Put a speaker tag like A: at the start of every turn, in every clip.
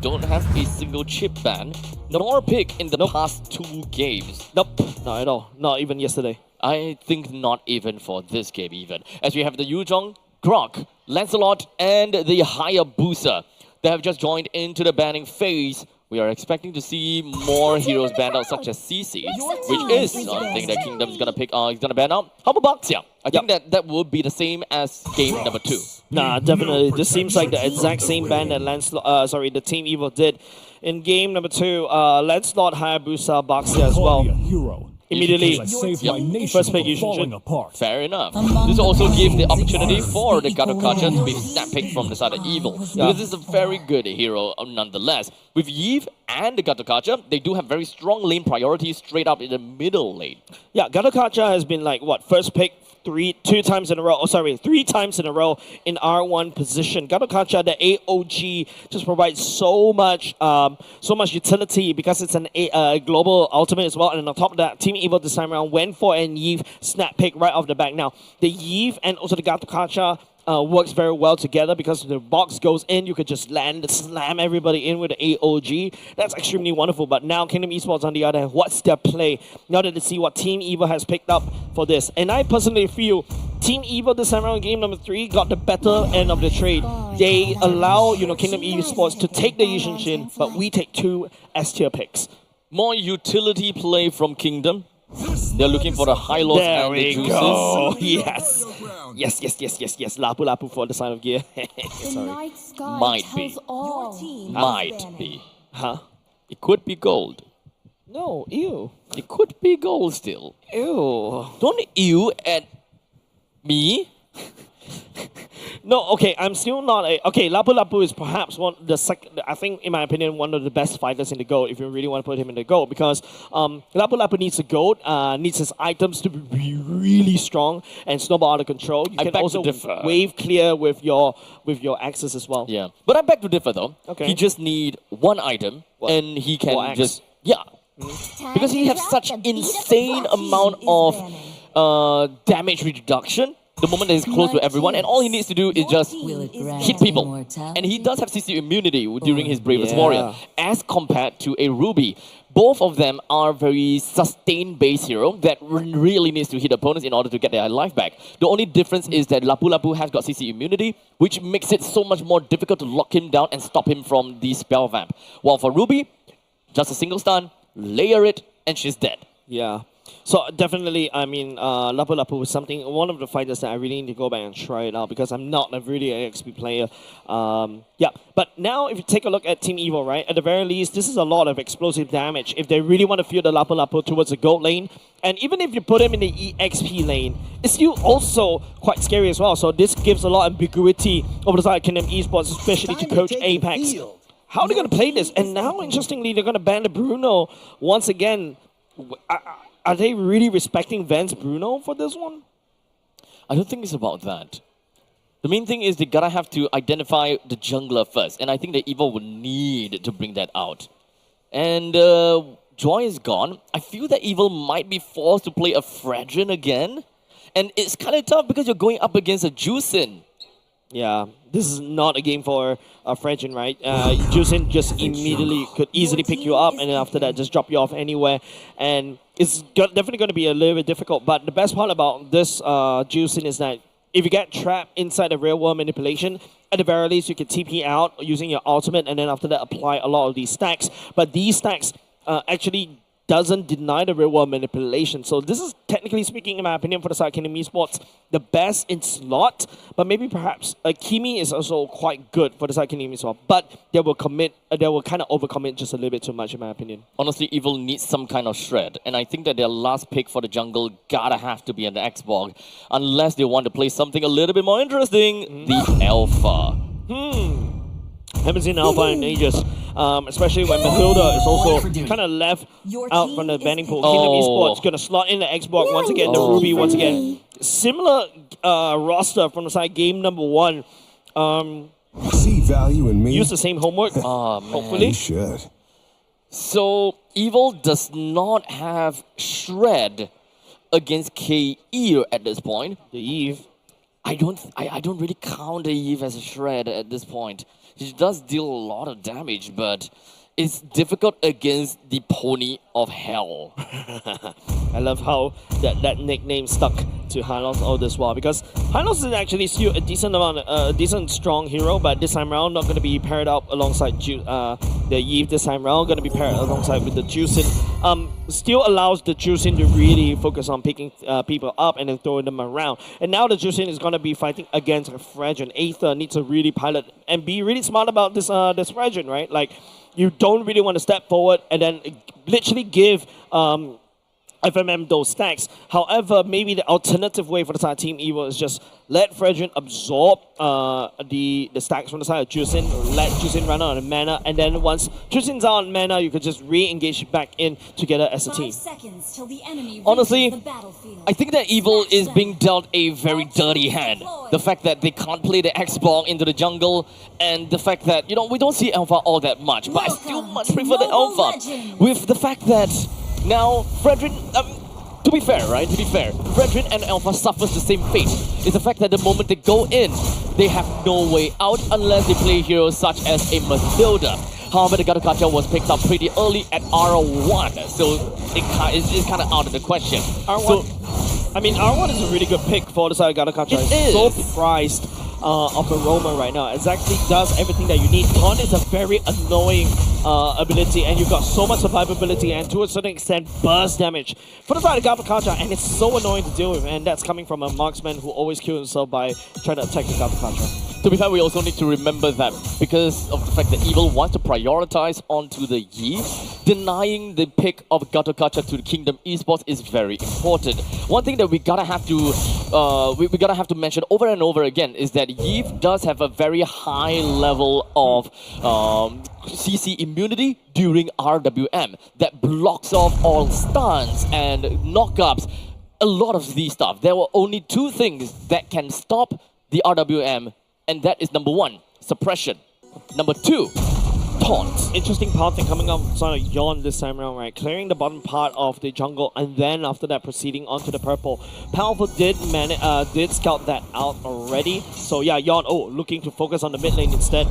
A: don't have a single chip ban, nor pick in the past 2 games.
B: Nope, not at all. Not even yesterday.
A: I think not even for this game even. As we have the Yuzhong, Grok, Lancelot, and the Hayabusa. They have just joined into the banning phase. We are expecting to see more heroes banned out, such as CC, which is something that Kingdom's gonna pick. He's gonna ban out. How about Baxia? I think that would be the same as game number 2.
B: Nah, definitely. This seems like the exact same ban that the Team Evil did in game number 2. Lancelot, Hayabusa, Baxia as well. Immediately, first pick Yushin.
A: Fair enough. This also gives the opportunity for the Gadokacha to be snap picked from the side of Evil. Because this is a very good hero nonetheless. With Yves and the Gadokacha, they do have very strong lane priority straight up in the middle lane.
B: Yeah, Gadokacha has been like, first pick three times in a row in R1 position. Gadokacha, the AOG, just provides so much utility because it's a global ultimate as well. And on top of that, Team Evil this time around went for an Yves snap pick right off the back. Now, the Yves and also the Gadokacha works very well together because the box goes in, you could just slam everybody in with the AOG. That's extremely wonderful. But now Kingdom Esports on the other hand, what's their play? Now that they see what Team Evil has picked up for this. And I personally feel Team Evil this time around game number 3 got the better end of the trade. They allow, Kingdom Esports to take the Yushin Shin, but we take 2 S-tier picks.
A: More utility play from Kingdom. They're looking for the high loss and the juices.
B: Go. Yes. Lapu for the sign of gear. Sorry.
A: Might be.
B: Huh?
A: It could be gold.
B: No, ew.
A: It could be gold still.
B: Ew.
A: Don't ew at me.
B: No, okay, I'm still not okay, Lapu is perhaps I think, in my opinion, one of the best fighters in the GOAT, if you really want to put him in the GOAT, because Lapu needs a GOAT, needs his items to be really strong and snowball out of control. You can also wave clear with your axes as well.
A: Yeah, but I beg to differ though.
B: Okay.
A: He just need one item, and he can just, because he has such insane amount of damage reduction the moment that he's close to everyone, and all he needs to do is just hit people. And he does have CC immunity during his Bravest Warrior, as compared to a Ruby. Both of them are very sustained-based hero that really needs to hit opponents in order to get their life back. The only difference is that Lapu has got CC immunity, which makes it so much more difficult to lock him down and stop him from the spell vamp. While for Ruby, just a single stun, layer it, and she's dead.
B: Yeah. So definitely, I mean, Lapu is one of the fighters that I really need to go back and try it out because I'm not a really XP player. But now if you take a look at Team Evil, right, at the very least, this is a lot of explosive damage if they really want to fuel the Lapu towards the gold lane. And even if you put him in the EXP lane, it's still also quite scary as well. So this gives a lot of ambiguity over the side of Kingdom Esports, especially to coach Apex. How are they going to play this? And now, interestingly, they're going to ban the Bruno once again. Are they really respecting Vance Bruno for this one?
A: I don't think it's about that. The main thing is they gotta have to identify the jungler first, and I think the Evil would need to bring that out. And Joy is gone. I feel that Evil might be forced to play a Fredrin again, and it's kind of tough because you're going up against a Juicin.
B: Yeah, this is not a game for Fredrin, right? Juicin just immediately could easily pick you up, and then after that just drop you off anywhere. And it's definitely going to be a little bit difficult. But the best part about this Juicin is that if you get trapped inside the real world manipulation, at the very least you can TP out using your ultimate, and then after that apply a lot of these stacks. But these stacks actually doesn't deny the real world manipulation. So this is, technically speaking, in my opinion, for the side of Kingdom Esports, the best in slot. But maybe perhaps Kimi is also quite good for the side of Kingdom Esports. But they will kind of overcommit just a little bit too much, in my opinion.
A: Honestly, Evil needs some kind of shred. And I think that their last pick for the jungle gotta have to be an Xbox. Unless they want to play something a little bit more interesting, the Alpha.
B: Haven't seen Alpha in ages, especially when Matilda is also kind of left out from the banning pool. Kingdom Esports going to slot in the Xbox once again, the Ruby once again. Similar roster from the side game number 1.
C: See value in me.
B: Use the same homework, hopefully.
C: You should.
A: So Evil does not have shred against KE at this point.
B: The Eve.
A: I don't really count the Eve as a shred at this point. He does deal a lot of damage, but it's difficult against the Pony of Hell.
B: I love how that nickname stuck to Hylos all this while, because Hylos is actually still a decent strong hero, but this time around not going to be paired up alongside the Eve this time around, going to be paired alongside with the Juicin. Still allows the Juicin to really focus on picking people up and then throwing them around. And now the Juicin is going to be fighting against Fredgen. Aether needs to really pilot and be really smart about this Fredgen, right? Like, you don't really want to step forward and then literally give FMM those stacks. However, maybe the alternative way for the side of Team Evil is just let Fredgen absorb the stacks from the side of Juicin, let Juicin run out of mana, and then once Juicin's out of mana, you could just re-engage back in together as a team.
A: Honestly, I think that Evil is being dealt a very dirty hand. The fact that they can't play the X-Block into the jungle, and the fact that, we don't see Alpha all that much, but I still much prefer the Alpha. With the fact that now, Fredgen, to be fair, Fredgen and Alpha suffers the same fate. It's the fact that the moment they go in, they have no way out unless they play heroes such as a Mathilda. However, the Gattaca was picked up pretty early at R1, so it's kind of out of the question.
B: R1 is a really good pick for the side of Gattaca.
A: It is.
B: So priced of Aroma right now. Exactly does everything that you need. Taunt is a very annoying ability, and you've got so much survivability and to a certain extent burst damage for the side of Gattaca, and it's so annoying to deal with, and that's coming from a marksman who always kills himself by trying to attack the Gattaca.
A: To be fair, we also need to remember that because of the fact that Evil wants to prioritize onto the Yi, denying the pick of Gattaca to the Kingdom Esports is very important. One thing that we gotta have to mention over and over again is that Yi does have a very high level of CC immunity during RWM that blocks off all stuns and knockups. A lot of these stuff. There were only two things that can stop the RWM, and that is number one, suppression. Number two, taunt.
B: Interesting power thing coming up from Yon this time around, right? Clearing the bottom part of the jungle, and then after that proceeding onto the purple. Powerful did scout that out already. So yeah, Yon, looking to focus on the mid lane instead.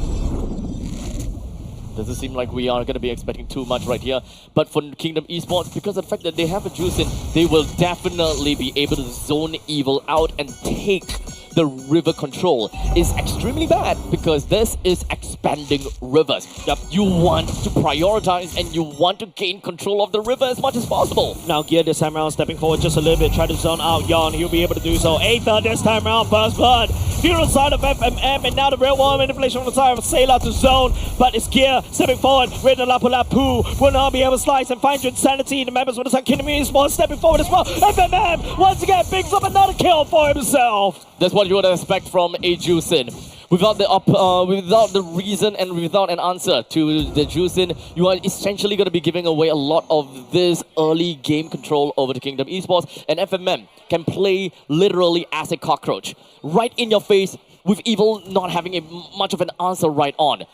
A: Doesn't seem like we are going to be expecting too much right here. But for Kingdom Esports, because of the fact that they have a Juicin, they will definitely be able to zone Evil out and take the river control. Is extremely bad because this is expanding rivers. Yep. You want to prioritize and you want to gain control of the river as much as possible.
B: Now Gear this time around stepping forward just a little bit, try to zone out Yon. He'll be able to do so. Aether this time around, first blood. Funeral side of FMM, and now the real world manipulation on the side of Sailor to zone. But it's Gear stepping forward. Red and Lapu Lapu will not be able to slice and find your insanity. The members with the Kingdom Esports stepping forward as well. FMM once again picks up another kill for himself.
A: That's what you would expect from a Juicin. Without the reason and without an answer to the Juicin, you are essentially going to be giving away a lot of this early game control over the Kingdom Esports, and FMM can play literally as a cockroach. Right in your face, with Evil not having much of an answer right on.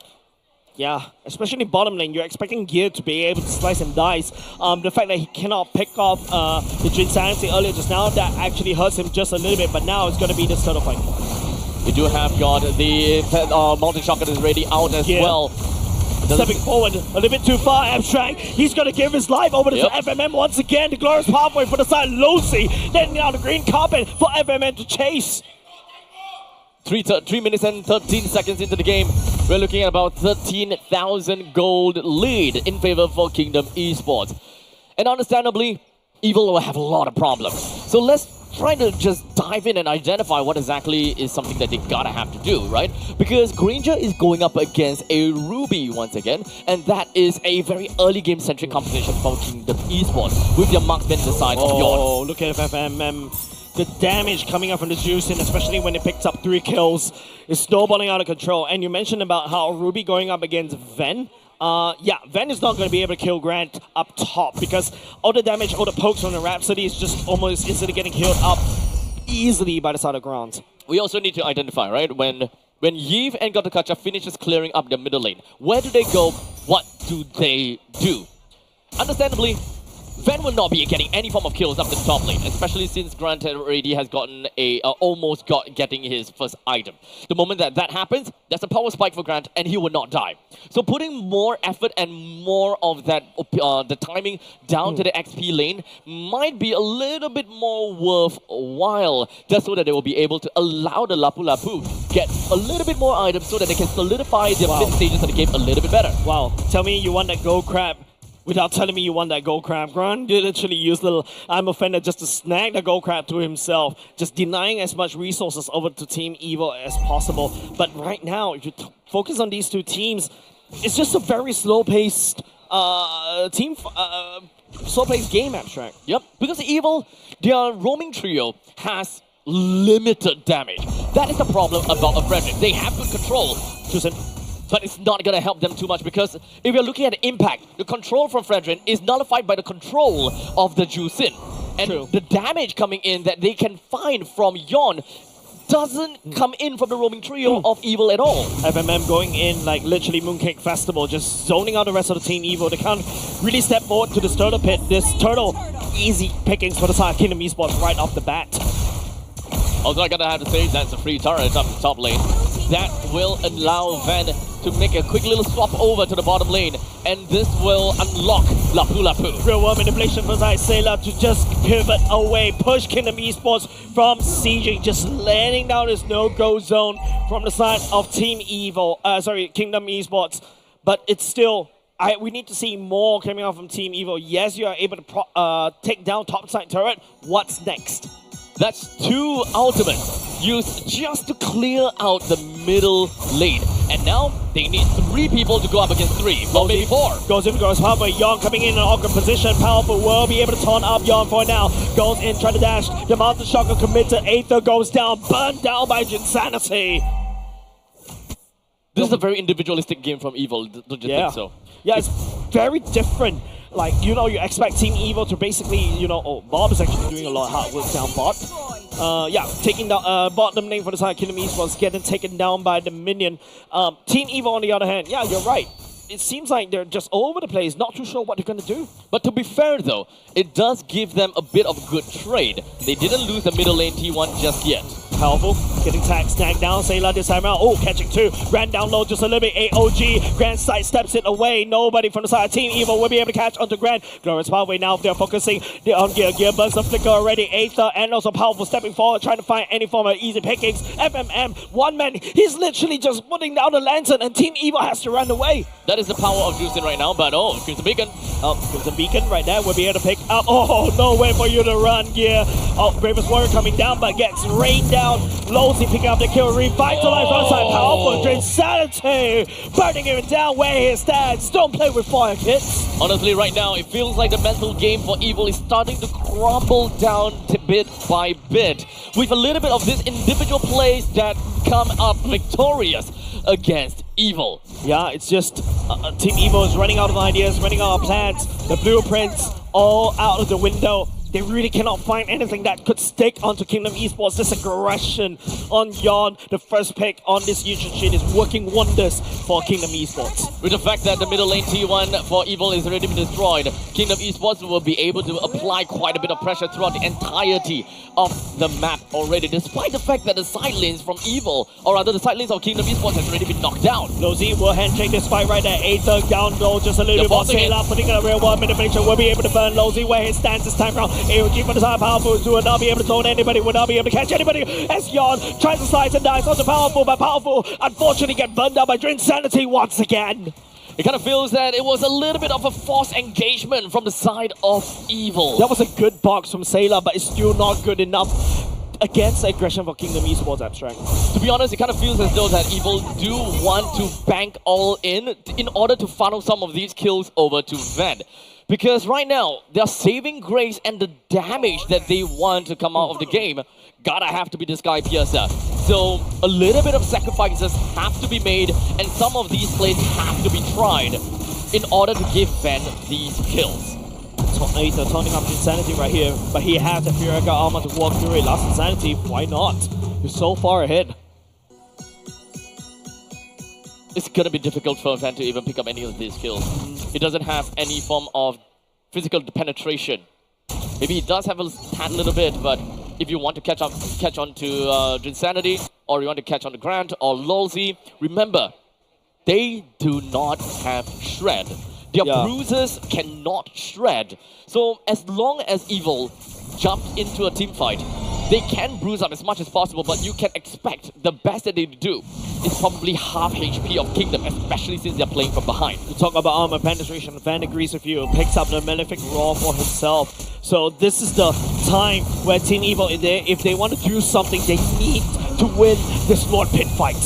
B: Yeah, especially bottom lane, you're expecting Gear to be able to slice and dice. The fact that he cannot pick off the Jinsanity earlier just now, that actually hurts him just a little bit, but now it's going to be this turtle fight.
A: We do have got the multi-shotgun is ready out as well.
B: Stepping forward a little bit too far, Abstract. He's going to give his life over to FMM once again. The glorious pathway for the side of Lucy. Then now the green carpet for FMM to chase.
A: 3 minutes and 13 seconds into the game, we're looking at about 13,000 gold lead in favor for Kingdom Esports. And understandably, Evil will have a lot of problems. So let's try to just dive in and identify what exactly is something that they gotta have to do, right? Because Granger is going up against a Ruby once again, and that is a very early game-centric competition for Kingdom Esports, with your marksman the side of yours.
B: Oh, look at FMM. The damage coming up from the Juicin, especially when it picks up 3 kills, is snowballing out of control. And you mentioned about how Ruby going up against Ven. Yeah, Ven is not going to be able to kill Grant up top because all the damage, all the pokes on the Rhapsody is just almost instantly getting healed up easily by the side of ground.
A: We also need to identify, right, when Yves and Gattaca finishes clearing up the middle lane, where do they go? What do they do? Understandably, Ven will not be getting any form of kills up the top lane, especially since Grant already has gotten getting his first item. The moment that happens, there's a power spike for Grant, and he will not die. So putting more effort and more of that the timing down to the XP lane might be a little bit more worthwhile, just so that they will be able to allow the Lapu Lapu get a little bit more items so that they can solidify their mid stages of the game a little bit better.
B: Wow, tell me you want that gold crab without telling me you want that gold crab. Grant did literally use little I'm offended just to snag the gold crab to himself, just denying as much resources over to Team Evil as possible. But right now, if you focus on these two teams, it's just a very slow-paced slow-paced game, Abstract.
A: Yep, because Evil, their roaming trio has limited damage. That is the problem about a Frederick. They have good control, but it's not going to help them too much, because if you're looking at the impact, the control from Frederick is nullified by the control of the Jusin. And the damage coming in that they can find from Yon doesn't come in from the roaming trio of Evil at all.
B: FMM going in like literally Mooncake Festival, just zoning out the rest of the Team Evil. They can't really step forward to this turtle pit. This turtle, easy pickings for the side of Kingdom Esports right off the bat.
A: Also, I gotta have to say that's a free turret up the top lane. That will allow Ven to make a quick little swap over to the bottom lane, and this will unlock Lapu Lapu.
B: Real world manipulation for Sailor to just pivot away, push Kingdom Esports from sieging, just landing down this no-go zone from the side of Team Evil. Kingdom Esports. But it's still, we need to see more coming out from Team Evil. Yes, you are able to take down topside turret. What's next?
A: That's 2 ultimates used just to clear out the middle lane. And now they need 3 people to go up against 3. Well, maybe 4.
B: Goes in, goes halfway. Yon coming in an awkward position. Powerful will be able to taunt up Yon for now. Goes in, try to dash. The Mountain Shocker commit to Aether, goes down, burned down by Jinsanity.
A: This is a very individualistic game from Evil, don't you think so?
B: Yeah, it's very different. Like, you know, you expect Team Evil to basically, you know, Bob is actually doing a lot of hard work down bot. Taking down bottom lane for the side, Kingdom Esports getting taken down by the minion. Team Evil, on the other hand, yeah, you're right. It seems like they're just all over the place, not too sure what they're going to do.
A: But to be fair, though, it does give them a bit of good trade. They didn't lose the middle lane T1 just yet.
B: Powerful, getting tagged, snagged down, Sailor this time out. Oh, catching 2. Grand down low just a little bit. AOG, Grand side steps it away. Nobody from the side of Team Evil will be able to catch onto Grand. Glorious Pathway now, they're focusing on Gear burns the flicker already. Aether and also Powerful stepping forward, trying to find any form of easy pickings. FMM, one man, he's literally just putting down the lantern, and Team Evil has to run away.
A: That is the power of Juicin right now, but Crimson Beacon.
B: Crimson Beacon right there will be able to pick up. Oh, no way for you to run, Gear. Bravest Warrior coming down, but gets rained down. Losey picking up the kill, revitalized on side. Powerful Jinsanity, burning him down where he stands. Don't play with fire, kids.
A: Honestly, right now, it feels like the mental game for Evil is starting to crumble down bit by bit, with a little bit of this individual plays that come up victorious against Evil.
B: Yeah, it's just Team Evil is running out of ideas, running out of plans. The blueprints all out of the window. They really cannot find anything that could stick onto Kingdom Esports. This aggression on Yon, the first pick on this YouTube sheet, is working wonders for Kingdom Esports.
A: With the fact that the middle lane T1 for Evil is already been destroyed, Kingdom Esports will be able to apply quite a bit of pressure throughout the entirety of the map already, despite the fact that the side lanes from Evil, or rather the side lanes of Kingdom Esports, has already been knocked down.
B: Losey will handshake this fight right there. Aether down low, just a little bit more Sailor, putting in a real world manipulation. Will be able to burn Losey where he stands this time around. AOG for the side, Powerful will not be able to taunt anybody, will not be able to catch anybody. As Yon tries to slice and dice onto Powerful, but Powerful unfortunately get burned down by Jinsanity once again.
A: It kind of feels that it was a little bit of a forced engagement from the side of Evil.
B: That was a good box from Sailor, but it's still not good enough against the aggression for Kingdom Esports, Abstract.
A: To be honest, it kind of feels as though that Evil do want to bank all in order to funnel some of these kills over to Ven. Because right now, their saving grace and the damage that they want to come out of the game gotta have to be this guy Piercer. So a little bit of sacrifices have to be made, and some of these plays have to be tried in order to give Ven these kills.
B: Aether turning up Insanity right here, but he has the Furica armor to walk through it. Last Insanity, why not? You're so far ahead.
A: It's gonna be difficult for Ven to even pick up any of these kills. He doesn't have any form of physical penetration. Maybe he does have a tad little bit, but if you want to catch on to Drinsanity, or you want to catch on to Grant or Lolzy, remember, they do not have shred. Their bruisers cannot shred. So as long as Evil jumps into a team fight, they can bruise up as much as possible, but you can expect the best that they do is probably half HP of Kingdom, especially since they're playing from behind.
B: You talk about armor penetration, Van agrees with you, picks up the Malefic Raw for himself. So this is the time where Team Evil, if they want to do something, they need to win this Lord Pit fight.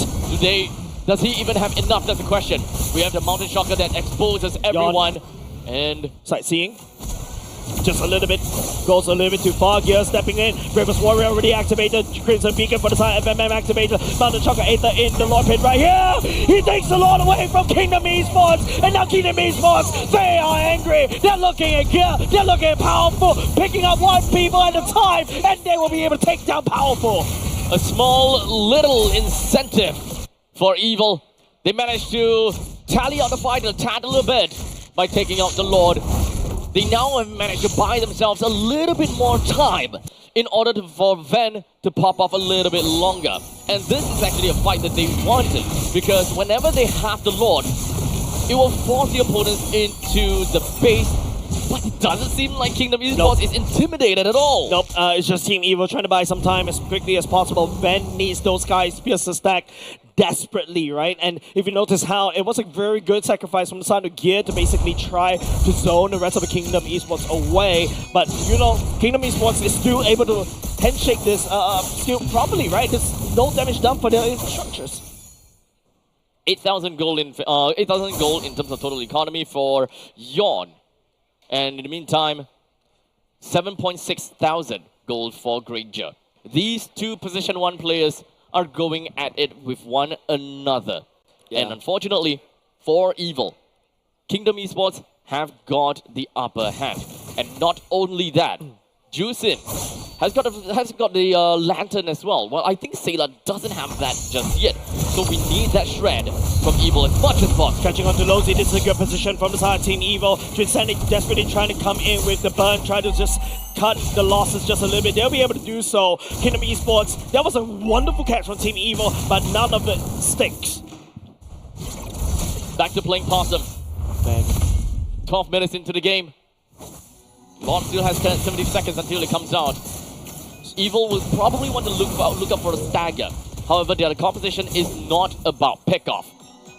A: Does he even have enough? That's the question. We have the Mountain Shocker that exposes everyone. And
B: sightseeing. Just a little bit, goes a little bit too far. Gear stepping in. Bravest Warrior already activated. Crimson Beacon for the side. FMM activated. Mountain Shocker Aether in the Lord Pit right here. He takes the Lord away from Kingdom Esports. And now Kingdom Esports, they are angry. They're looking at gear. They're looking at Powerful. Picking up one people at a time. And they will be able to take down Powerful.
A: A small little incentive for Evil. They managed to tally out the fight a tad a little bit by taking out the Lord. They now have managed to buy themselves a little bit more time in order for Ven to pop off a little bit longer. And this is actually a fight that they wanted, because whenever they have the Lord, it will force the opponents into the base. But it doesn't seem like Kingdom Esports is intimidated at all.
B: Nope, it's just Team Evil trying to buy some time as quickly as possible. Ven needs those guys to pierce the stack desperately, right? And if you notice how it was a very good sacrifice from the side of Gear to basically try to zone the rest of the Kingdom Esports away. But, you know, Kingdom Esports is still able to handshake this still properly, right? There's no damage done for their infrastructures.
A: 8,000 gold in 8,000 gold in terms of total economy for Yawn. And in the meantime, 7.6 thousand gold for Granger. These two Position 1 players are going at it with one another. Yeah. And unfortunately, for Evil, Kingdom Esports have got the upper hand. And not only that, Jusin has got the lantern as well. Well, I think Sailor doesn't have that just yet. So we need that shred from Evil as much as possible.
B: Catching on to Lolzy, this is a good position from the side of Team Evil. Transcending desperately trying to come in with the burn, try to just cut the losses just a little bit. They'll be able to do so. Kingdom Esports, that was a wonderful catch from Team Evil, but none of it sticks.
A: Back to playing Possum.
B: Bang.
A: 12 minutes into the game. Lord still has 70 seconds until it comes out. Evil will probably want to look up for a stagger. However, their composition is not about pick-off.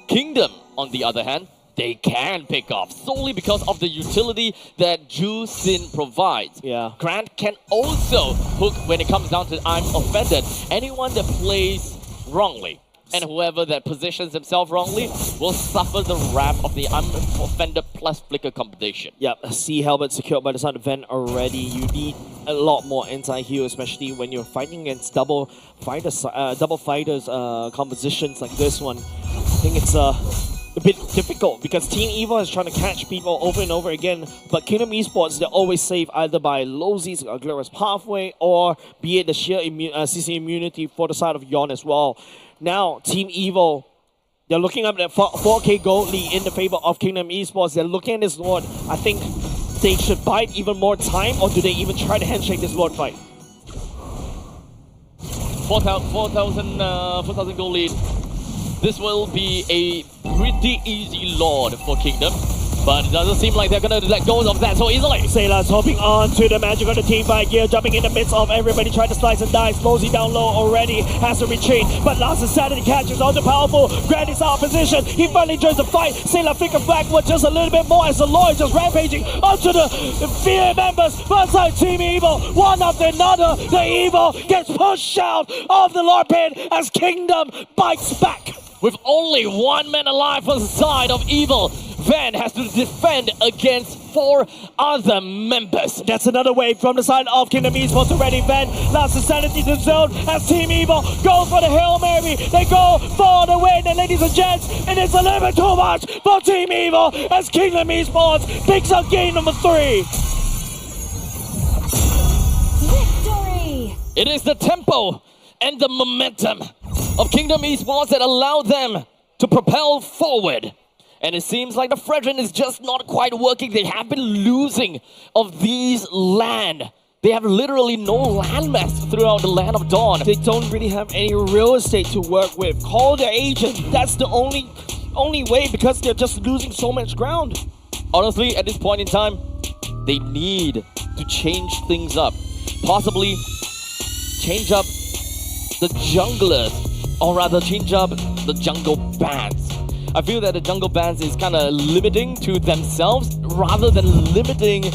A: Kingdom, on the other hand, they can pick off solely because of the utility that Jusin provides.
B: Yeah.
A: Grant can also hook when it comes down to I'm offended. Anyone that plays wrongly and whoever that positions himself wrongly will suffer the wrath of the I'm offended plus flicker combination.
B: Yep, C helmet secured by the side of Ven already. You need a lot more anti-heal, especially when you're fighting against double fighters compositions like this one. I think it's a bit difficult because Team Evil is trying to catch people over and over again, but Kingdom Esports, they're always saved either by Lolzy's Glorious Pathway or be it the sheer CC immunity for the side of Yawn as well. Now, Team Evil, they're looking up at 4K gold lead in the favor of Kingdom Esports. They're looking at this Lord. I think they should bide even more time, or do they even try to handshake this Lord fight?
A: 4,000 gold lead. This will be a pretty easy Lord for Kingdom, but it doesn't seem like they're going to let go of that so easily.
B: Sailor's hopping on to the magic of the team fight Gear, jumping in the midst of everybody trying to slice and dice. Lolzy down low already, has to retreat, but Last Insanity catches on the Powerful. Grant is out of position, he finally joins the fight. Sailor flicker backward just a little bit more as the Lord just rampaging onto the fear members. One side Team Evil, one after another. The Evil gets pushed out of the Lord Pit as Kingdom bites back.
A: With only one man alive on the side of Evil, Van has to defend against 4 other members.
B: That's another wave from the side of Kingdom Esports already. Van Last Insanity to zone as Team Evil go for the Hail Mary. They go for the win, and ladies and gents, and it's a little bit too much for Team Evil as Kingdom Esports picks up game number 3.
D: Victory!
A: It is the tempo and the momentum of Kingdom Esports that allow them to propel forward And it seems like the Fredrin is just not quite working. They have been losing of these land. They have literally no landmass throughout the Land of Dawn.
B: They don't really have any real estate to work with. Call their agent. That's the only way, because they're just losing so much ground.
A: Honestly, at this point in time, they need to change things up. Possibly change up the junglers, or rather change up the jungle bans. I feel that the jungle bans is kind of limiting to themselves rather than limiting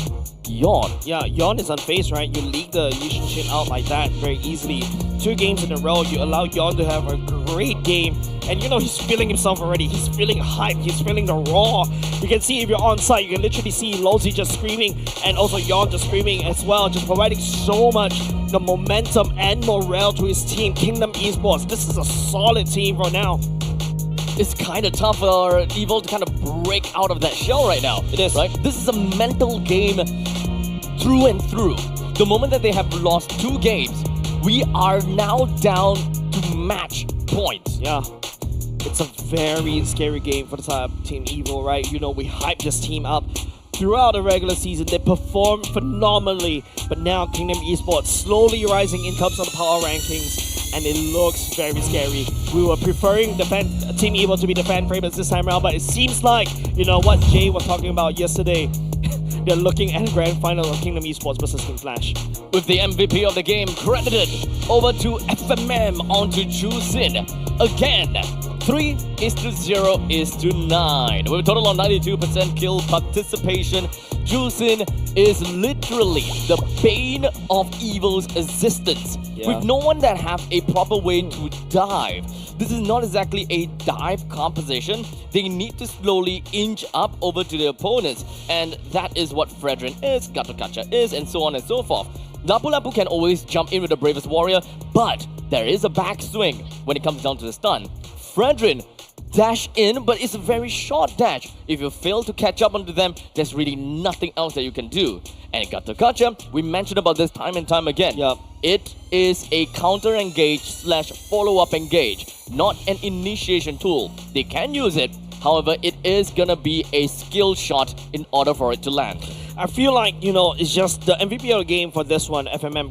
A: Yawn.
B: Yeah, Yawn is unfazed, right? You leak the Yushin Shin out like that very easily. 2 games in a row, you allow Yawn to have a great game. And you know, he's feeling himself already. He's feeling hype. He's feeling the raw. You can see if you're on site, you can literally see Lozi just screaming and also Yawn just screaming as well, just providing so much the momentum and morale to his team. Kingdom Esports, this is a solid team right now.
A: It's kind of tough for Evil to kind of break out of that shell right now.
B: It is.
A: Right? This is a mental game through and through. The moment that they have lost 2 games, we are now down to match points.
B: Yeah. It's a very scary game for the side of Team Evil, right? You know, we hyped this team up throughout the regular season. They performed phenomenally, but now Kingdom Esports slowly rising in terms of the power rankings, and it looks very scary. We were preferring Team Evil to be the fan favorites this time around, but it seems like, you know, what Jay was talking about yesterday, they're looking at the grand final of Kingdom Esports versus Team Flash.
A: With the MVP of the game credited over to FMM onto Jusin. Again, 3:0:9. With a total of 92% kill participation, Jusin is literally the bane of Evil's existence.
B: Yeah.
A: With no one that have a proper way to dive. This is not exactly a dive composition. They need to slowly inch up over to their opponents. And that is what Fredrin is, Gatokacha is, and so on and so forth. Lapu Lapu can always jump in with the bravest warrior, but there is a backswing when it comes down to the stun. Fredrin dash in, but it's a very short dash. If you fail to catch up onto them, there's really nothing else that you can do. And Gatokacha, we mentioned about this time and time again.
B: Yep.
A: It is a counter engage / follow-up engage, not an initiation tool. They can use it, however, it is gonna be a skill shot in order for it to land.
B: I feel like, you know, it's just the MVP of the game for this one. FMM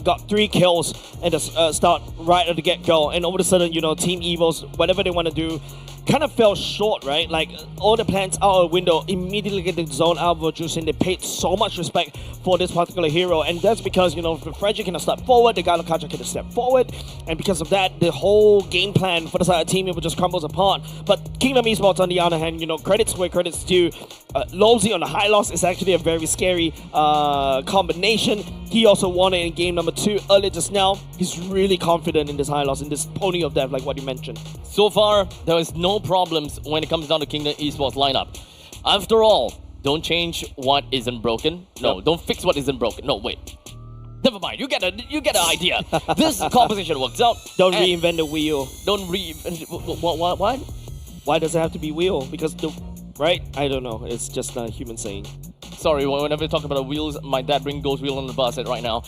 B: got 3 kills at the start, right at the get-go, and all of a sudden, you know, Team Evil's, whatever they want to do, kind of fell short, right? Like, all the plans out of the window, immediately get the zone out of Jusin. They paid so much respect for this particular hero, and that's because, you know, the Frederick can step forward, the Galokacha can step forward, and because of that, the whole game plan for the side of Team Evil just crumbles apart. But Kingdom Esports, on the other hand, you know, credits where credits due. Lozi on the high loss is actually a very scary combination. He also won it in game number 2 earlier just now. He's really confident in this high loss, in this pony of death, like what you mentioned.
A: So far, there is no problems when it comes down to Kingdom Esports lineup. After all, don't change what isn't broken. No,
B: Yep.
A: don't fix what isn't broken. No, wait. Never mind. You get an idea. This composition works out.
B: Don't
A: and
B: reinvent the wheel.
A: Don't reinvent. What?
B: Why does it have to be wheel? Because the... Right? I don't know. It's just a human saying.
A: Sorry, whenever you talk about the wheels, my dad brings those wheels on the bus right now.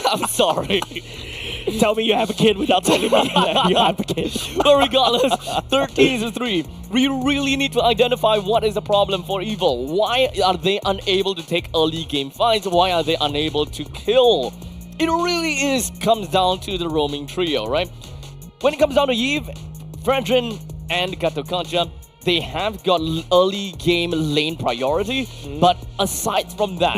A: I'm sorry.
B: Tell me you have a kid without telling me that you have a kid.
A: But regardless, 13-3. We really need to identify what is the problem for Evil. Why are they unable to take early game fights? Why are they unable to kill? It really comes down to the roaming trio, right? When it comes down to Eve, Fredrin, and Gatokacha, they have got early game lane priority, but aside from that,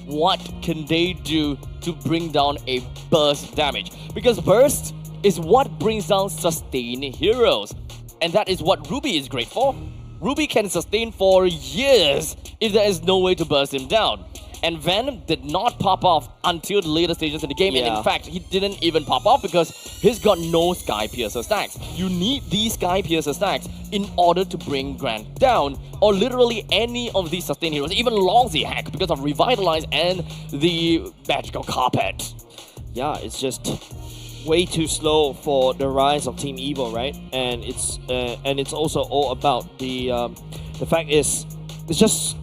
A: what can they do to bring down a burst damage? Because burst is what brings down sustain heroes, and that is what Ruby is great for. Ruby can sustain for years if there is no way to burst him down. And Venom did not pop off until the later stages in the game. And in fact, he didn't even pop off because he's got no Sky Piercer stacks. You need these Sky Piercer stacks in order to bring Grant down, or literally any of these sustain heroes, even Longsy heck, because of Revitalize and the Magical Carpet.
B: Yeah, it's just way too slow for the rise of Team Evil, right? And it's also all about the fact is, it's just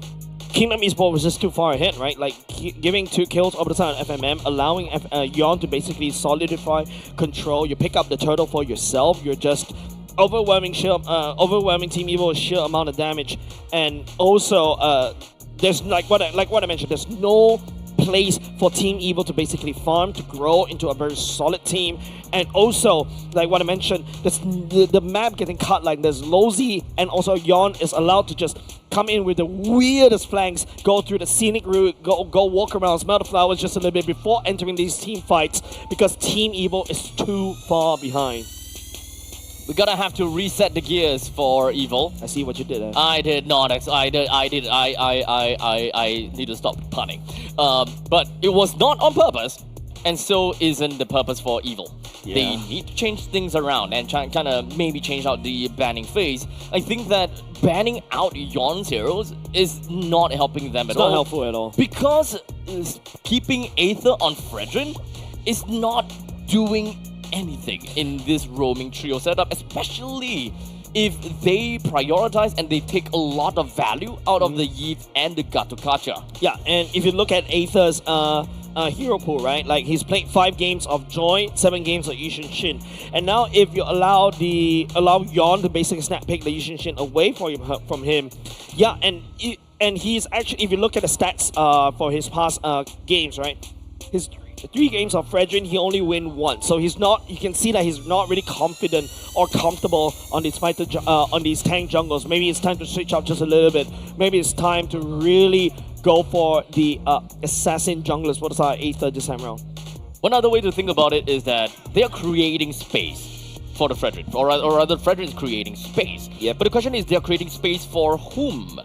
B: Kingdom Esports was just too far ahead, right? Like, giving 2 kills over the time on FMM, allowing Yawn to basically solidify control. You pick up the turtle for yourself. You're just overwhelming Team Evil sheer amount of damage, and also there's like what I mentioned. There's no place for Team Evil to basically farm to grow into a very solid team, and also like what I mentioned, the map getting cut. Like there's Lozy and also Yon is allowed to just come in with the weirdest flanks, go through the scenic route, go walk around, smell the flowers just a little bit before entering these team fights because Team Evil is too far behind.
A: We're gonna have to reset the gears for Evil.
B: I see what you did there.
A: I did not. I need to stop punning. But it was not on purpose, and so isn't the purpose for Evil.
B: Yeah.
A: They need to change things around and kind of maybe change out the banning phase. I think that banning out Yon's heroes is not helping them at all.
B: It's not helpful at all.
A: Because keeping Aether on Fredrin is not doing anything in this roaming trio setup, especially if they prioritize and they take a lot of value out of the Yeet and the Gatokacha.
B: Yeah, and if you look at Aether's hero pool, right? Like he's played 5 games of Joy, 7 games of Yushin Shin, and now if you allow Yon to basically snap pick the Yushin Shin away from him, yeah, and he's actually, if you look at the stats for his past games, right? His 3 games of Fredrin, he only win 1. So he's not. You can see that he's not really confident or comfortable on these on these tank jungles. Maybe it's time to switch up just a little bit. Maybe it's time to really go for the assassin junglers for the Aether this time around.
A: One other way to think about it is that they are creating space for the Fredrin, or rather, Fredrin is creating space.
B: Yeah.
A: But the question is, they are creating space for whom?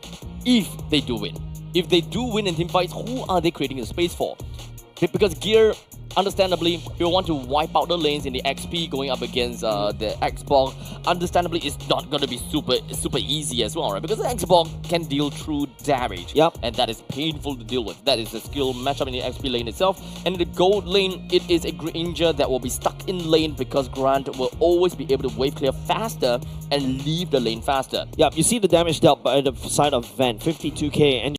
A: If they do win, if they do win in team fights, who are they creating a space for? Because Gear, understandably, will want to wipe out the lanes in the XP going up against the Xbox. Understandably, it's not going to be super easy as well, right? Because the Xbox can deal true damage.
B: Yep.
A: And that is painful to deal with. That is the skill matchup in the XP lane itself. And in the gold lane, it is a Granger that will be stuck in lane because Grant will always be able to wave clear faster and leave the lane faster.
B: Yep, you see the damage dealt by the side of Van, 52k, and